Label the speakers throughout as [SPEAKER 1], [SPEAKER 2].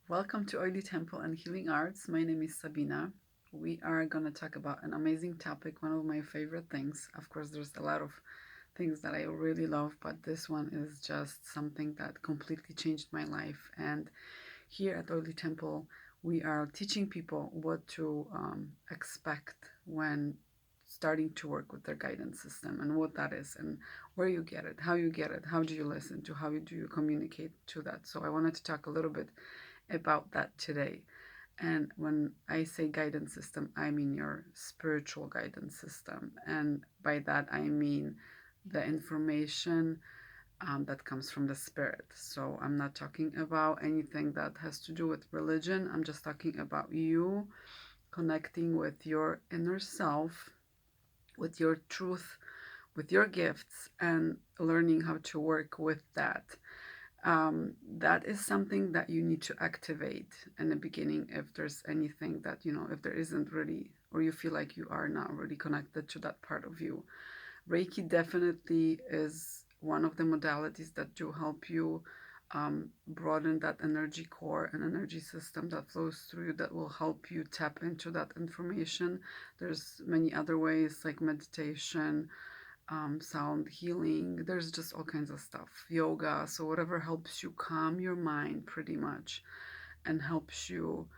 [SPEAKER 1] Welcome to Oily Temple and Healing Arts. My name is Sabina. We are going to talk about an amazing topic, one of my favorite things. Of course, there's a lot of things that I really love, but this one is just something that completely changed my life. And here at Oily Temple, we are teaching people what to expect when starting to work with their guidance system and what that is and where you get it, how do you listen to, how do you communicate to that. So I wanted to talk a little bit about that today. And when I say guidance system, I mean your spiritual guidance system. And by that, I mean the information that comes from the spirit. So I'm not talking about anything that has to do with religion. I'm just talking about you connecting with your inner self, with your truth, with your gifts, and learning how to work with that. That is something that you need to activate in the beginning if there's anything that, if there isn't really, or you feel like you are not really connected to that part of you. Reiki definitely is one of the modalities that do help you broaden that energy core and energy system that flows through you that will help you tap into that information. There's many other ways like meditation, sound healing. There's just all kinds of stuff. Yoga. So, whatever helps you calm your mind pretty much and helps you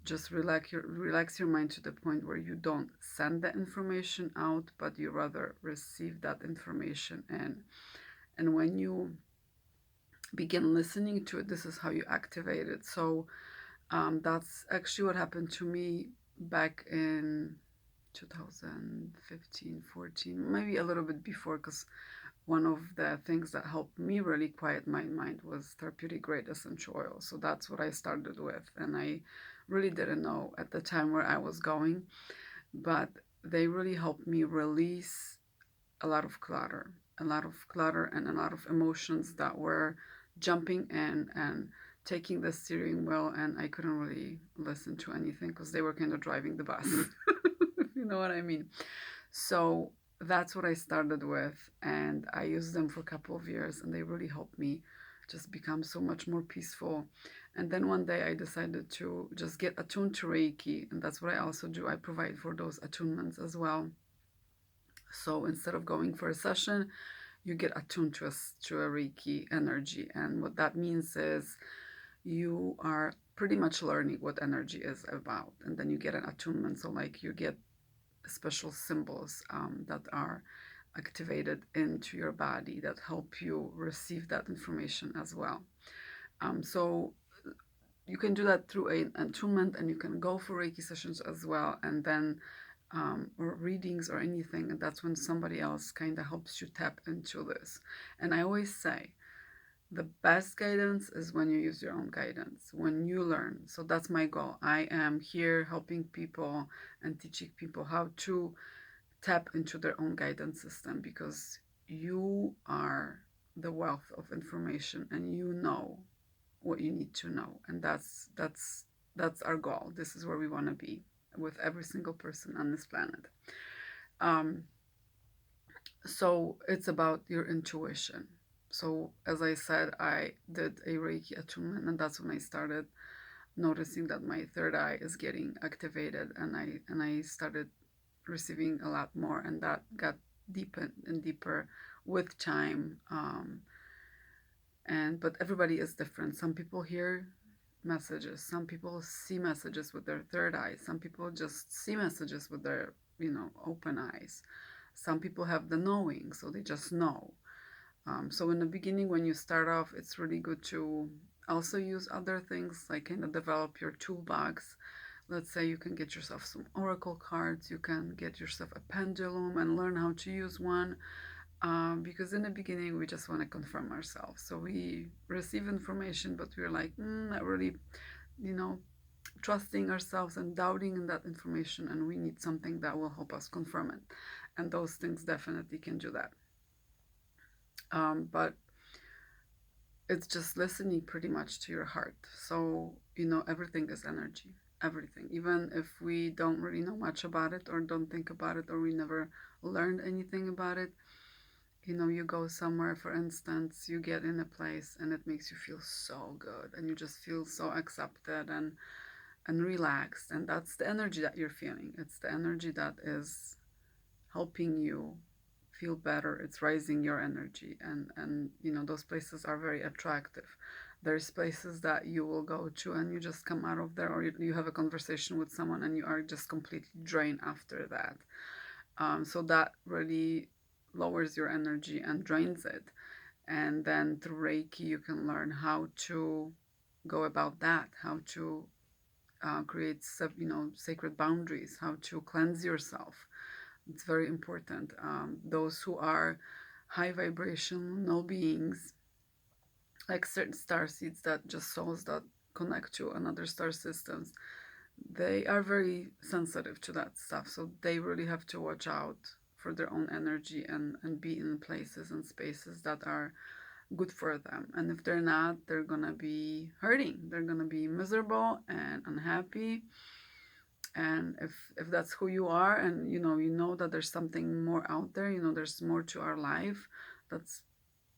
[SPEAKER 1] just relax your mind to the point where you don't send the information out, but you rather receive that information in. And when you begin listening to it, this is how you activate it. So, that's actually what happened to me back in 2015, 14, maybe a little bit before, because one of the things that helped me really quiet my mind was therapeutic grade essential oil. So that's what I started with. And I really didn't know at the time where I was going, but they really helped me release a lot of clutter and a lot of emotions that were jumping in and taking the steering wheel. And I couldn't really listen to anything because they were kind of driving the bus. You know what I mean? So that's what I started with, and I used them for a couple of years, and they really helped me just become so much more peaceful. And then one day I decided to just get attuned to Reiki, and that's what I also do. I provide for those attunements as well. So instead of going for a session, you get attuned to a Reiki energy, and what that means is you are pretty much learning what energy is about, and then you get an attunement. So like you get special symbols that are activated into your body that help you receive that information as well. So you can do that through an attunement, and you can go for Reiki sessions as well, and then or readings or anything. And that's when somebody else kind of helps you tap into this. And I always say the best guidance is when you use your own guidance, when you learn. So that's my goal. I am here helping people and teaching people how to tap into their own guidance system, because you are the wealth of information and you know what you need to know, and that's our goal. This is where we want to be with every single person on this planet. um, so it's about your intuition. So as I said, I did a Reiki attunement, and that's when I started noticing that my third eye is getting activated, and I started receiving a lot more, and that got deeper and deeper with time. And but everybody is different. Some people hear messages, some people see messages with their third eye, some people just see messages with their open eyes. Some people have the knowing, so they just know. So in the beginning, when you start off, it's really good to also use other things, like kind of develop your toolbox. Let's say you can get yourself some oracle cards, you can get yourself a pendulum and learn how to use one. Because in the beginning, we just want to confirm ourselves. So we receive information, but we're like, not really, you know, trusting ourselves and doubting in that information. And we need something that will help us confirm it. And those things definitely can do that. But it's just listening pretty much to your heart. So, everything is energy. Everything. Even if we don't really know much about it or don't think about it or we never learned anything about it, You know, you go somewhere, for instance, you get in a place and it makes you feel so good and you just feel so accepted and relaxed, and that's the energy that you're feeling. It's the energy that is helping you feel better. It's raising your energy, and you know, those places are very attractive. There's places that you will go to and you just come out of there, or you have a conversation with someone and you are just completely drained after that. So that really lowers your energy and drains it. And then through Reiki, you can learn how to go about that, how to create, you know, sacred boundaries, how to cleanse yourself. It's very important. Those who are high vibrational beings, like certain star seeds, that just souls that connect to another star systems, they are very sensitive to that stuff. So they really have to watch out for their own energy and be in places and spaces that are good for them. And if they're not, they're gonna be hurting. They're gonna be miserable and unhappy. And if that's who you are, and you know that there's something more out there, you know there's more to our life, that's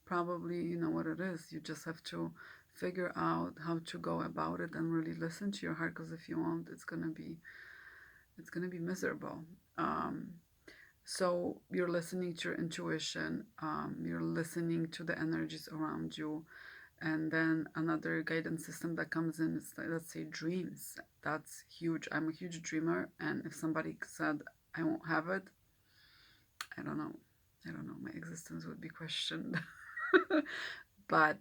[SPEAKER 1] probably what it is. You just have to figure out how to go about it and really listen to your heart, because if you won't, it's gonna be miserable. um, so you're listening to your intuition, you're listening to the energies around you. And then another guidance system that comes in is, let's say, dreams. That's huge. I'm a huge dreamer, and if somebody said I won't have it, I don't know. I don't know. My existence would be questioned. But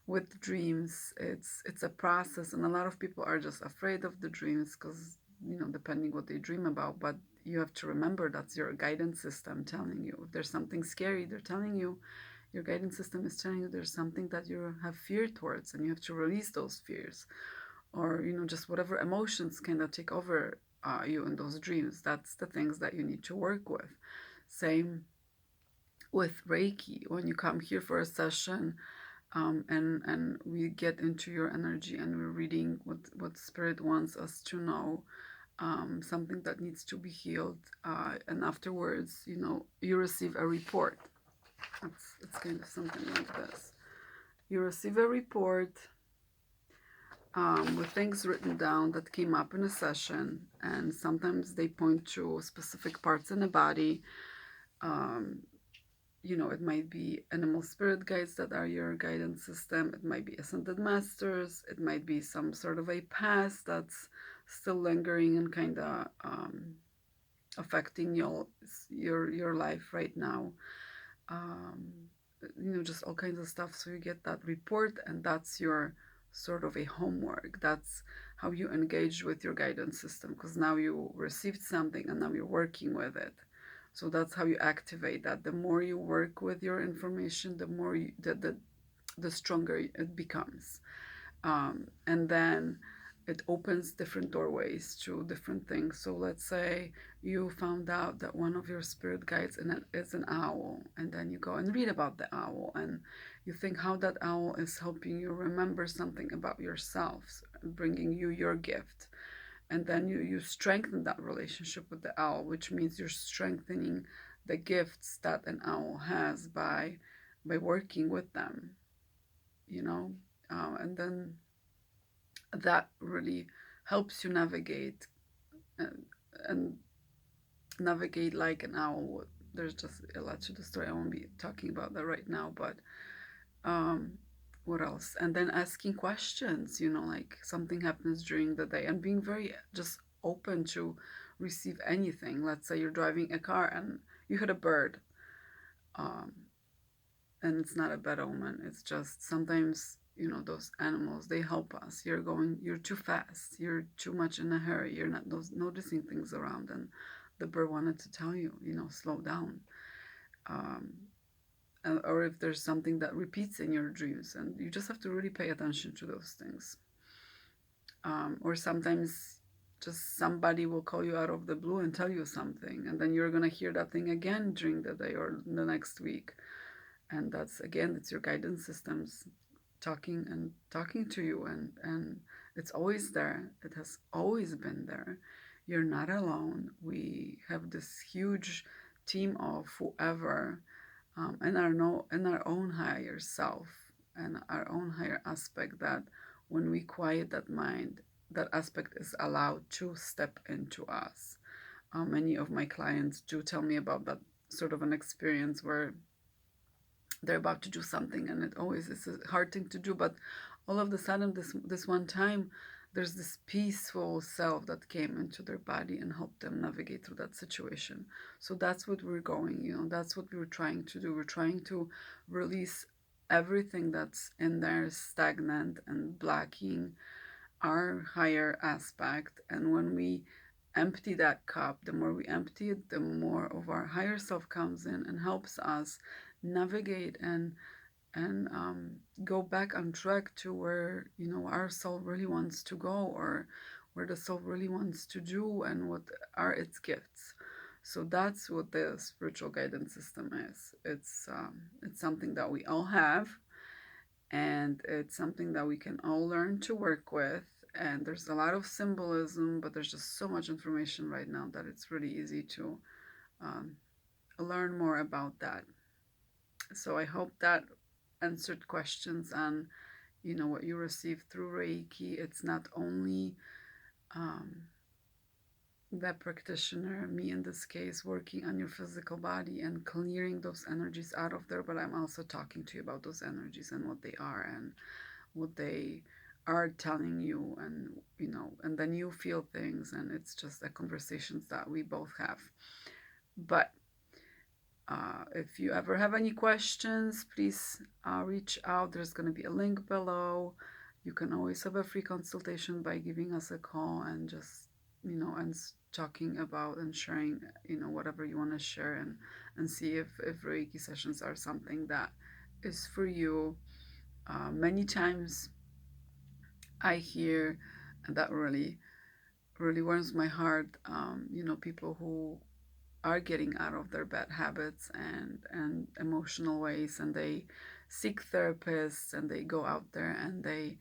[SPEAKER 1] with dreams, it's a process, and a lot of people are just afraid of the dreams because depending what they dream about. But you have to remember that's your guidance system telling you. If there's something scary, they're telling you. Your guidance system is telling you there's something that you have fear towards, and you have to release those fears, or just whatever emotions kind of take over you in those dreams. That's the things that you need to work with. Same with Reiki. When you come here for a session, and we get into your energy and we're reading what spirit wants us to know, something that needs to be healed, and afterwards, you receive a report. It's kind of something like this. You receive a report, with things written down that came up in a session, and sometimes they point to specific parts in the body. Um, it might be animal spirit guides that are your guidance system. It might be ascended masters. It might be some sort of a past that's still lingering and kind of affecting your life right now. Um, just all kinds of stuff. So you get that report, and that's your sort of a homework. That's how you engage with your guidance system, because now you received something and now you're working with it. So that's how you activate that. The more you work with your information, the more the stronger it becomes. And then it opens different doorways to different things. So let's say you found out that one of your spirit guides is an owl, and then you go and read about the owl, and you think how that owl is helping you remember something about yourself, bringing you your gift. And then you strengthen that relationship with the owl, which means you're strengthening the gifts that an owl has by working with them, and then that really helps you navigate, and, and navigate like an owl would. There's just a lot to the story. I won't be talking about that right now, but um, what else? And then asking questions, like something happens during the day, and being very just open to receive anything. Let's say you're driving a car and you hit a bird, um, and it's not a bad omen. It's just sometimes those animals, they help us. You're too fast, you're too much in a hurry, you're not noticing things around, and the bird wanted to tell you, slow down. um, or if there's something that repeats in your dreams, and you just have to really pay attention to those things. Or sometimes just somebody will call you out of the blue and tell you something, and then you're going to hear that thing again during the day or the next week. And that's, again, it's your guidance systems talking and talking to you, and it's always there. It has always been there. You're not alone. We have this huge team of whoever and our no in our own higher self and our own higher aspect, that when we quiet that mind, that aspect is allowed to step into us. Many of my clients do tell me about that sort of an experience where they're about to do something and it always is a hard thing to do, but all of a sudden this one time there's this peaceful self that came into their body and helped them navigate through that situation. So that's what we're going, that's what we were trying to do. We're trying to release everything that's in there stagnant and blocking our higher aspect. And when we empty that cup, the more we empty it, the more of our higher self comes in and helps us navigate and go back on track to where our soul really wants to go, or where the soul really wants to do, and what are its gifts. So that's what the spiritual guidance system is. It's something that we all have, and it's something that we can all learn to work with. And there's a lot of symbolism, but there's just so much information right now that it's really easy to um, learn more about that. So I hope that answered questions on what you receive through Reiki. It's not only um, the practitioner, me in this case, working on your physical body and clearing those energies out of there, but I'm also talking to you about those energies and what they are and what they are telling you, and then you feel things, and it's just the conversations that we both have. But if you ever have any questions, please reach out. There's going to be a link below. You can always have a free consultation by giving us a call and just, and talking about and sharing, whatever you want to share, and see if Reiki sessions are something that is for you. Many times I hear, and that really, really warms my heart, people who are getting out of their bad habits and emotional ways, and they seek therapists and they go out there and they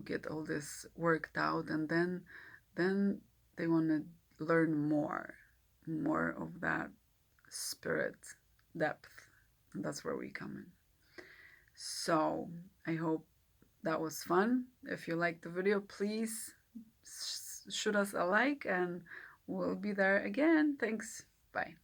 [SPEAKER 1] get all this worked out, and then they want to learn more of that spirit depth, and that's where we come in. So I hope that was fun. If you liked the video, please shoot us a like, and we'll be there again. Thanks. Bye.